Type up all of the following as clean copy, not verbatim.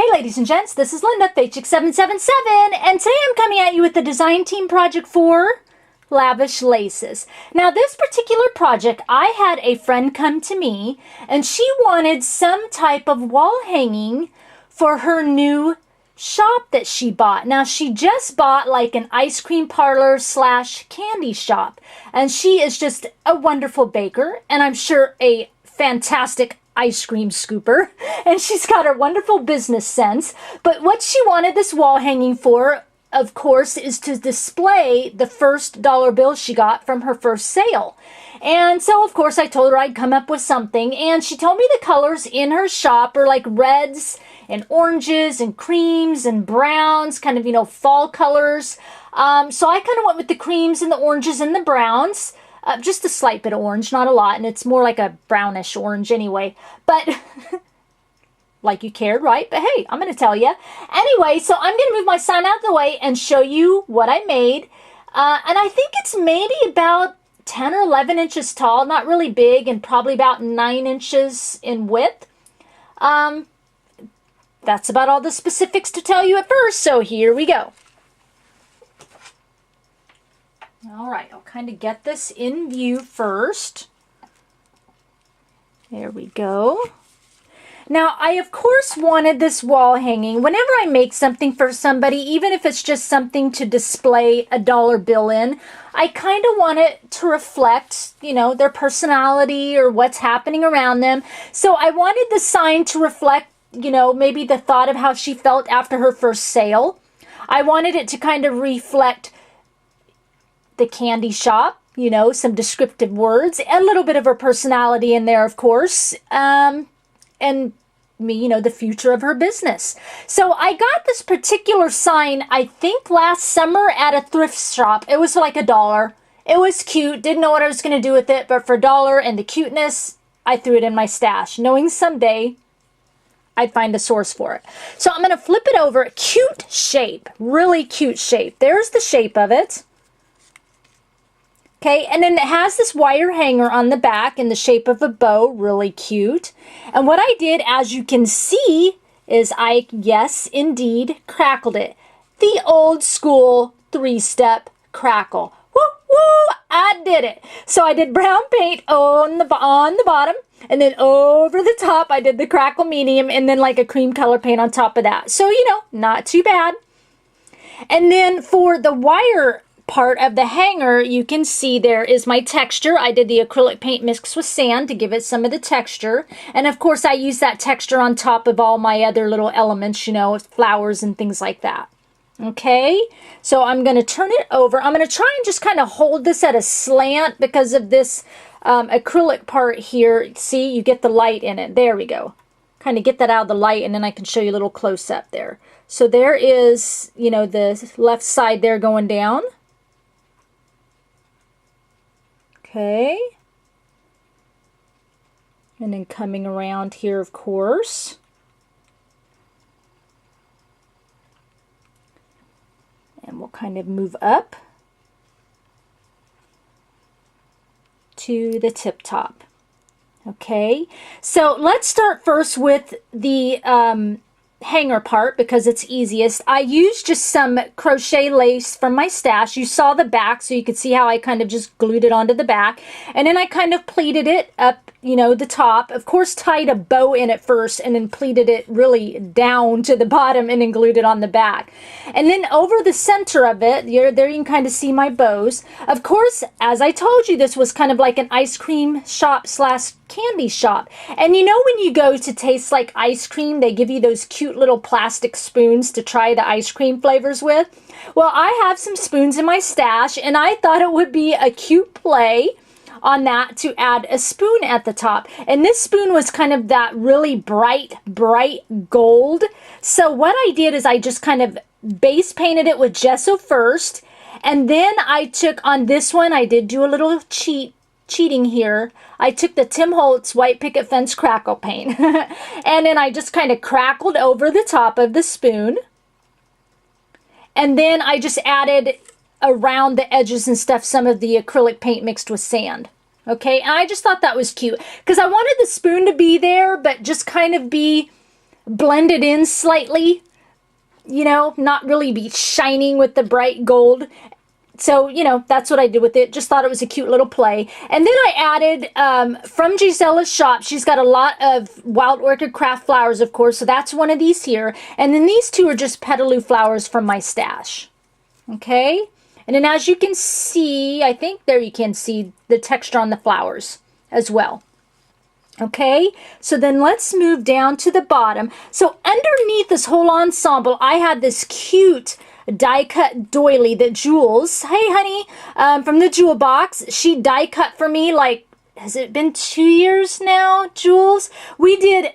Hey ladies and gents, this is Linda, Lavish Chic 777, and today I'm coming at you with the design team project for Lavish Laces. Now this particular project, I had a friend come to me and she wanted some type of wall hanging for her new shop that she bought. Now she just bought like an ice cream parlor / candy shop, and she is just a wonderful baker and I'm sure a fantastic ice cream scooper, and she's got a wonderful business sense. But what she wanted this wall hanging for, of course, is to display the first dollar bill she got from her first sale. And so of course I told her I'd come up with something, and she told me the colors in her shop are like reds and oranges and creams and browns, kind of, you know, fall colors. So I kind of went with the creams and the oranges and the browns. Just a slight bit of orange, not a lot, and it's more like a brownish orange anyway. But, like you cared, right? But hey, I'm going to tell you. Anyway, so I'm going to move my sign out of the way and show you what I made. And I think it's maybe about 10 or 11 inches tall, not really big, and probably about 9 inches in width. That's about all the specifics to tell you at first, so here we go. All right, I'll kind of get this in view first. There we go. Now, I of course wanted this wall hanging. Whenever I make something for somebody, even if it's just something to display a dollar bill in, I kind of want it to reflect, you know, their personality or what's happening around them. So I wanted the sign to reflect, you know, maybe the thought of how she felt after her first sale. I wanted it to kind of reflect the candy shop, you know, some descriptive words, a little bit of her personality in there, of course, and me, you know, the future of her business. So I got this particular sign, I think last summer at a thrift shop. It was like $1. It was cute, didn't know what I was going to do with it, but for $1 and the cuteness, I threw it in my stash, knowing someday I'd find a source for it. So I'm going to flip it over. Cute shape, really cute shape. There's the shape of it. Okay, and then it has this wire hanger on the back in the shape of a bow, really cute. And what I did, as you can see, is I, yes, indeed, crackled it. The old school 3-step crackle. Woo, woo, I did it. So I did brown paint on the bottom, and then over the top, I did the crackle medium, and then like a cream color paint on top of that. So, you know, not too bad. And then for the wire part of the hanger, you can see there is my texture. I did the acrylic paint mixed with sand to give it some of the texture. And of course, I use that texture on top of all my other little elements, you know, flowers and things like that. Okay, so I'm going to turn it over. I'm going to try and just kind of hold this at a slant because of this acrylic part here. See, you get the light in it. There we go. Kind of get that out of the light, and then I can show you a little close up there. So there is, you know, the left side there going down. Okay, and then coming around here, of course. And we'll kind of move up to the tip top. Okay, so let's start first with the hanger part because it's easiest. I used just some crochet lace from my stash. You saw the back, so you could see how I kind of just glued it onto the back, and then I kind of pleated it up, you know, the top. Of course, tied a bow in it first and then pleated it really down to the bottom and then glued it on the back. And then over the center of it, there you can kind of see my bows. Of course, as I told you, this was kind of like an ice cream shop / candy shop. And you know, when you go to Taste Like Ice Cream, they give you those cute little plastic spoons to try the ice cream flavors with. Well, I have some spoons in my stash, and I thought it would be a cute play on that to add a spoon at the top. And this spoon was kind of that really bright gold. So what I did is I just kind of base painted it with gesso first, and then I took on this one, I did do a little cheating here. I took the Tim Holtz White Picket Fence crackle paint and then I just kind of crackled over the top of the spoon, and then I just added around the edges and stuff some of the acrylic paint mixed with sand. Okay, and I just thought that was cute because I wanted the spoon to be there but just kind of be blend it in slightly, you know, not really be shining with the bright gold. So, you know, that's what I did with it. Just thought it was a cute little play. And then I added, from Gisella's shop, she's got a lot of wild orchid craft flowers, of course. So that's one of these here. And then these two are just petaloo flowers from my stash. Okay. And then as you can see, I think there you can see the texture on the flowers as well. Okay, so then let's move down to the bottom. So underneath this whole ensemble, I had this cute die cut doily that Jules, hey honey, from the Jewel Box, she die cut for me. Like, has it been 2 years now, Jules? We did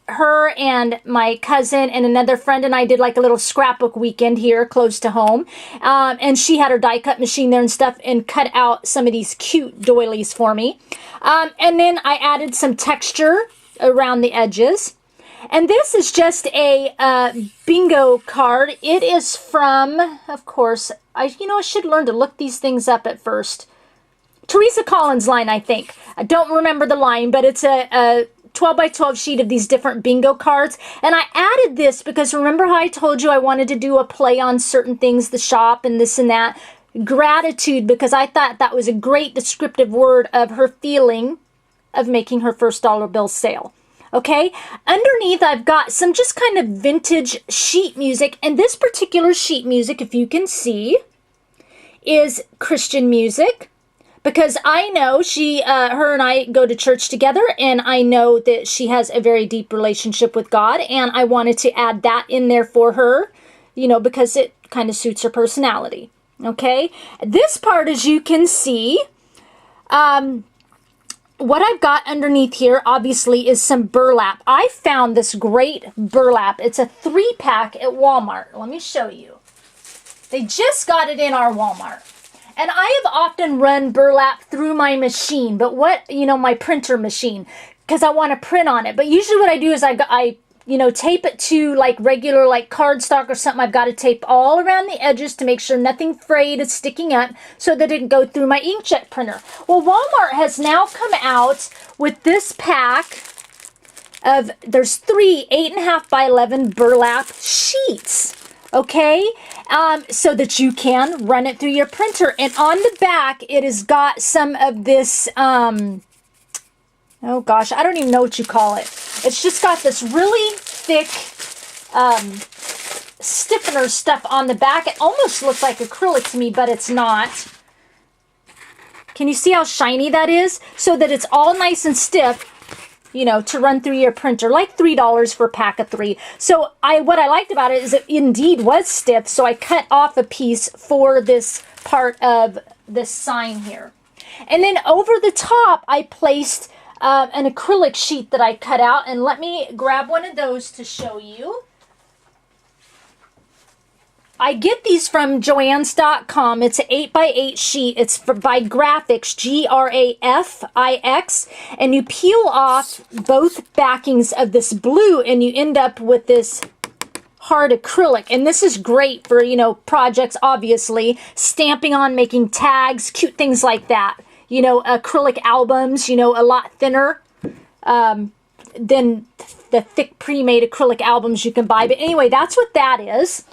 her and my cousin and another friend and I did like a little scrapbook weekend here close to home. And she had her die cut machine there and stuff and cut out some of these cute doilies for me. And then I added some texture around the edges. And this is just a bingo card. It is from, of course, I should learn to look these things up at first. Teresa Collins line, I think. I don't remember the line, but it's a 12 by 12 sheet of these different bingo cards. And I added this because remember how I told you I wanted to do a play on certain things, the shop and this and that. Gratitude, because I thought that was a great descriptive word of her feeling of making her first dollar bill sale. Okay, underneath I've got some just kind of vintage sheet music, and this particular sheet music, if you can see, is Christian music, because I know her and I go to church together, and I know that she has a very deep relationship with God, and I wanted to add that in there for her, you know, because it kind of suits her personality. Okay, this part, as you can see, what I've got underneath here, obviously, is some burlap. I found this great burlap. It's a 3-pack at Walmart. Let me show you. They just got it in our Walmart. And I have often run burlap through my machine, but my printer machine, because I want to print on it. But usually what I do is I tape it to like regular like cardstock or something. I've got to tape all around the edges to make sure nothing frayed is sticking up so that it can go through my inkjet printer. Well, Walmart has now come out with this pack of, there's 3 8.5 by 11 burlap sheets. Okay, so that you can run it through your printer. And on the back, it has got some of this, oh gosh, I don't even know what you call it. It's just got this really thick stiffener stuff on the back. It almost looks like acrylic to me, but it's not. Can you see how shiny that is? So that it's all nice and stiff, you know, to run through your printer. Like $3 for a pack of 3. So what I liked about it is it indeed was stiff, so I cut off a piece for this part of this sign here. And then over the top, I placed an acrylic sheet that I cut out, and let me grab one of those to show you. I get these from Joann's.com. It's an 8x8 sheet. It's by Graphics, Grafix, and you peel off both backings of this blue, and you end up with this hard acrylic. And this is great for, projects, obviously, stamping on, making tags, cute things like that. Acrylic albums, a lot thinner than the thick pre-made acrylic albums you can buy. But anyway, that's what that is.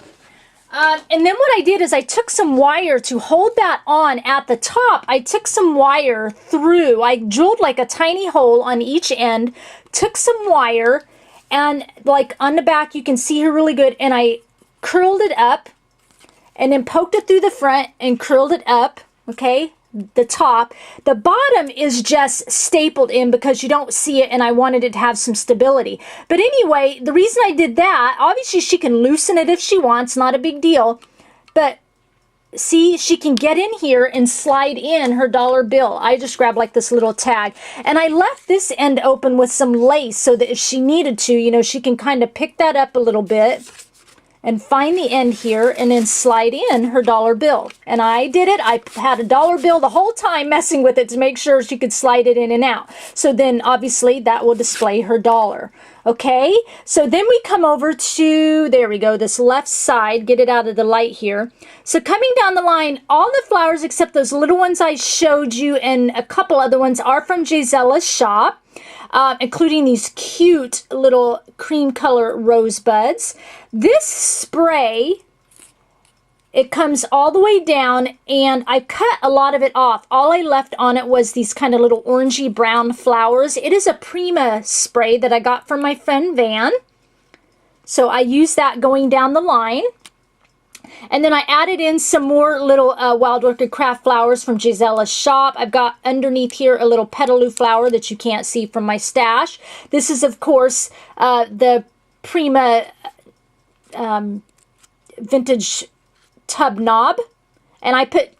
And then what I did is I took some wire to hold that on at the top. I took some wire through. I drilled like a tiny hole on each end, took some wire, and like on the back you can see here really good. And I curled it up and then poked it through the front and curled it up, okay? The top. The bottom is just stapled in because you don't see it, and I wanted it to have some stability. But anyway, the reason I did that, obviously she can loosen it if she wants, not a big deal. But see, she can get in here and slide in her dollar bill. I just grabbed like this little tag. And I left this end open with some lace so that if she needed to, she can kind of pick that up a little bit and find the end here and then slide in her dollar bill. And I did it. I had a dollar bill the whole time messing with it to make sure she could slide it in and out. So then obviously that will display her dollar. Okay, so then we come over to, there we go, this left side, get it out of the light here. So coming down the line, all the flowers except those little ones I showed you and a couple other ones are from Gisella's shop, including these cute little cream color rosebuds. This spray, it comes all the way down, and I cut a lot of it off. All I left on it was these kind of little orangey brown flowers. It is a Prima spray that I got from my friend Van. So I used that going down the line. And then I added in some more little Wild Orchid Craft flowers from Gisella's shop. I've got underneath here a little petaloo flower that you can't see from my stash. This is, of course, the Prima vintage tub knob, and I put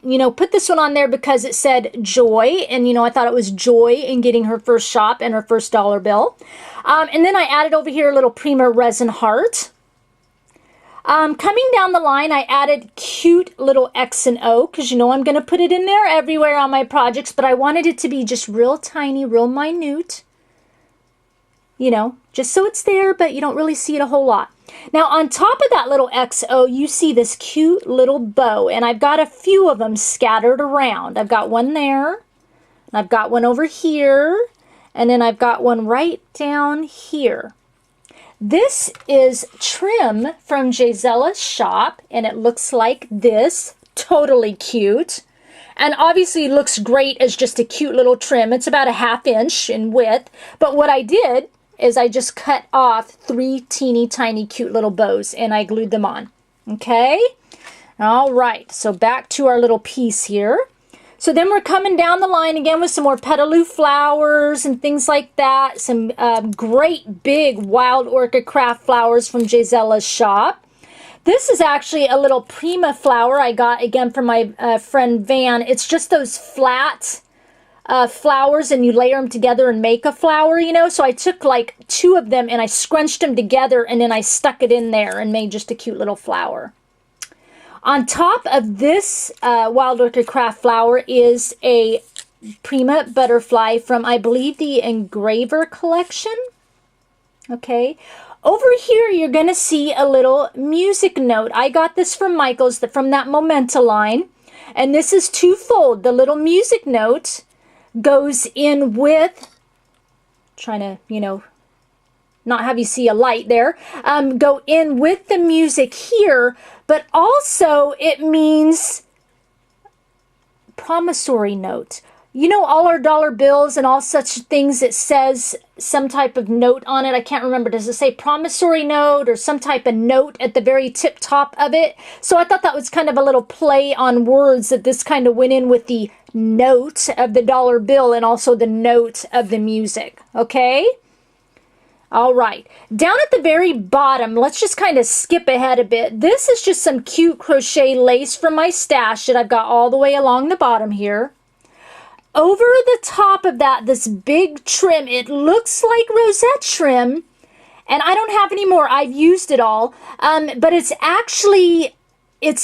this one on there because it said joy, and I thought it was joy in getting her first shop and her first dollar bill. And then I added over here a little Prima resin heart. Coming down the line, I added cute little X and O because I'm going to put it in there everywhere on my projects, but I wanted it to be just real tiny, real minute, just so it's there, but you don't really see it a whole lot. Now, on top of that little XO, you see this cute little bow, and I've got a few of them scattered around. I've got one there, and I've got one over here, and then I've got one right down here. This is trim from Gisella's shop, and it looks like this. Totally cute. And obviously looks great as just a cute little trim. It's about a 1/2 inch in width, but what I did is I just cut off 3 teeny tiny cute little bows and I glued them on. Okay? All right, so back to our little piece here. So then we're coming down the line again with some more petaloo flowers and things like that. Some great big Wild Orchid Craft flowers from Gisella's shop. This is actually a little Prima flower I got again from my friend Van. It's just those flat flowers, and you layer them together and make a flower, so I took like 2 of them and I scrunched them together, and then I stuck it in there and made just a cute little flower. On top of this Wild Orchid Craft flower is a Prima butterfly from, I believe, the Engraver collection. Okay, over here you're gonna see a little music note. I got this from Michael's, from that Momenta line, and this is twofold. The little music note goes in with, trying to, not have you see a light there, go in with the music here, but also it means promissory note. All our dollar bills and all such things, it says some type of note on it. I can't remember. Does it say promissory note or some type of note at the very tip top of it? So I thought that was kind of a little play on words, that this kind of went in with the note of the dollar bill and also the note of the music. Okay? All right. Down at the very bottom, let's just kind of skip ahead a bit. This is just some cute crochet lace from my stash that I've got all the way along the bottom here. Over the top of that, this big trim, it looks like rosette trim, and I don't have any more. I've used it all, but it's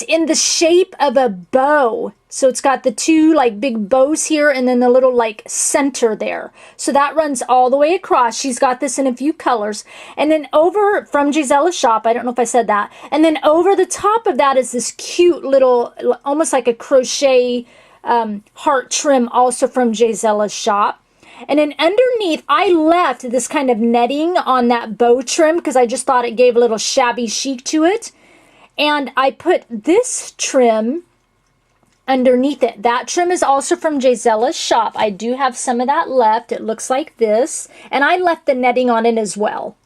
in the shape of a bow. So it's got the 2 like big bows here and then the little like center there. So that runs all the way across. She's got this in a few colors. And then over from Gisella's shop, I don't know if I said that. And then over the top of that is this cute little, almost like a crochet heart trim, also from Gisella's shop. And then underneath, I left this kind of netting on that bow trim because I just thought it gave a little shabby chic to it. And I put this trim underneath it. That trim is also from Gisella's shop. I do have some of that left. It looks like this. And I left the netting on it as well.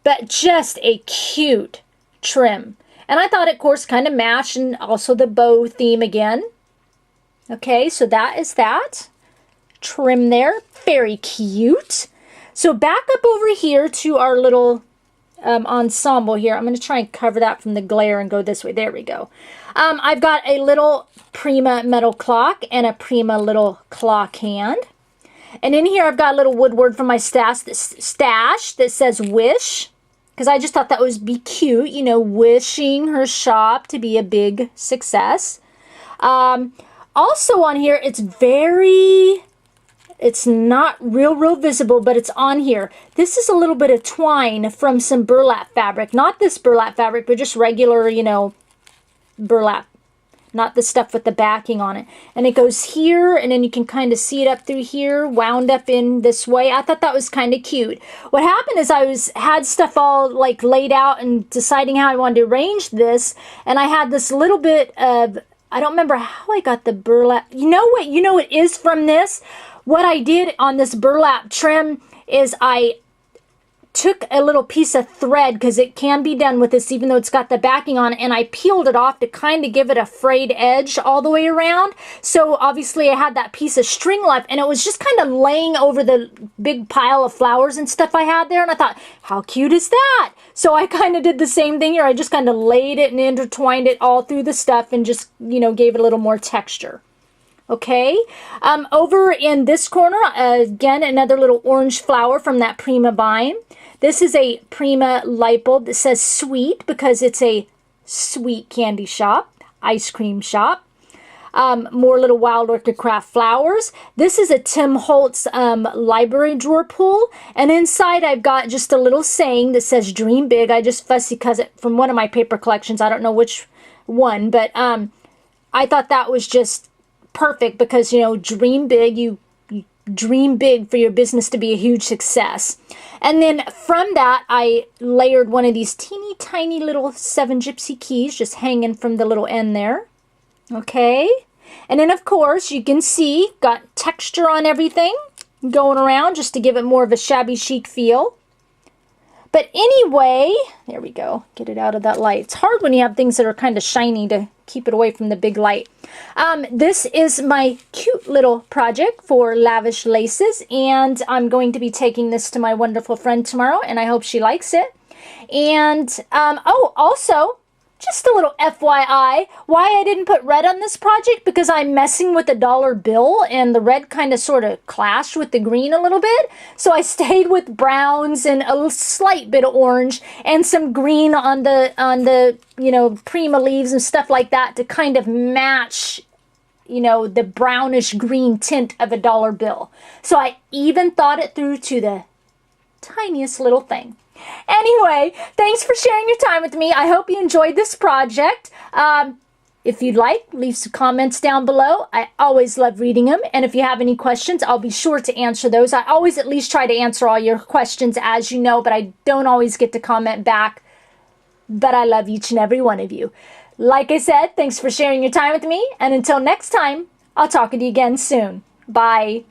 But just a cute trim. And I thought it, of course, kind of matched, and also the bow theme again. Okay, so that is that trim there. Very cute. So back up over here to our little ensemble here. I'm going to try and cover that from the glare and go this way. There we go. I've got a little Prima metal clock and a Prima little clock hand. And in here I've got a little woodward from my stash that says wish. Because I just thought that would be cute, wishing her shop to be a big success. Also on here, it's very It's not real visible, but it's on here. This is a little bit of twine from some burlap fabric. Not this burlap fabric, but just regular, you know, burlap. Not the stuff with the backing on it. And it goes here, and then you can kind of see it up through here, wound up in this way. I thought that was kind of cute. What happened is I had stuff all like laid out and deciding how I wanted to arrange this, and I had this little bit of, I don't remember how I got the burlap. You know what is from this? What I did on this burlap trim is I took a little piece of thread, because it can be done with this even though it's got the backing on it, and I peeled it off to kind of give it a frayed edge all the way around. So obviously I had that piece of string left, and it was just kind of laying over the big pile of flowers and stuff I had there, and I thought, how cute is that? So I kind of did the same thing here. I just kind of laid it and intertwined it all through the stuff and just, you know, gave it a little more texture. Okay, over in this corner, again, another little orange flower from that Prima vine. This is a Prima light bulb that says sweet because it's a sweet candy shop, ice cream shop. More little Wild Orchid Craft flowers. This is a Tim Holtz library drawer pull, and inside I've got just a little saying that says dream big. I just fussy because it from one of my paper collections. I don't know which one, but I thought that was just perfect because, you know, dream big. You dream big for your business to be a huge success. And then from that, I layered one of these teeny tiny little 7 gypsy keys just hanging from the little end there. Okay. And then, of course, you can see, got texture on everything going around just to give it more of a shabby chic feel. But anyway, there we go. Get it out of that light. It's hard when you have things that are kind of shiny to keep it away from the big light. This is my cute little project for Lavish Laces, and I'm going to be taking this to my wonderful friend tomorrow, and I hope she likes it. And, oh, also, just a little FYI, why I didn't put red on this project, because I'm messing with the dollar bill, and the red kind of sort of clashed with the green a little bit. So I stayed with browns and a slight bit of orange and some green on the you know, Prima leaves and stuff like that to kind of match, you know, the brownish green tint of a dollar bill. So I even thought it through to the tiniest little thing. Anyway, thanks for sharing your time with me. I hope you enjoyed this project. If you'd like, leave some comments down below. I always love reading them. And if you have any questions, I'll be sure to answer those. I always at least try to answer all your questions, as you know, but I don't always get to comment back. But I love each and every one of you. Like I said, thanks for sharing your time with me. And until next time, I'll talk to you again soon. Bye.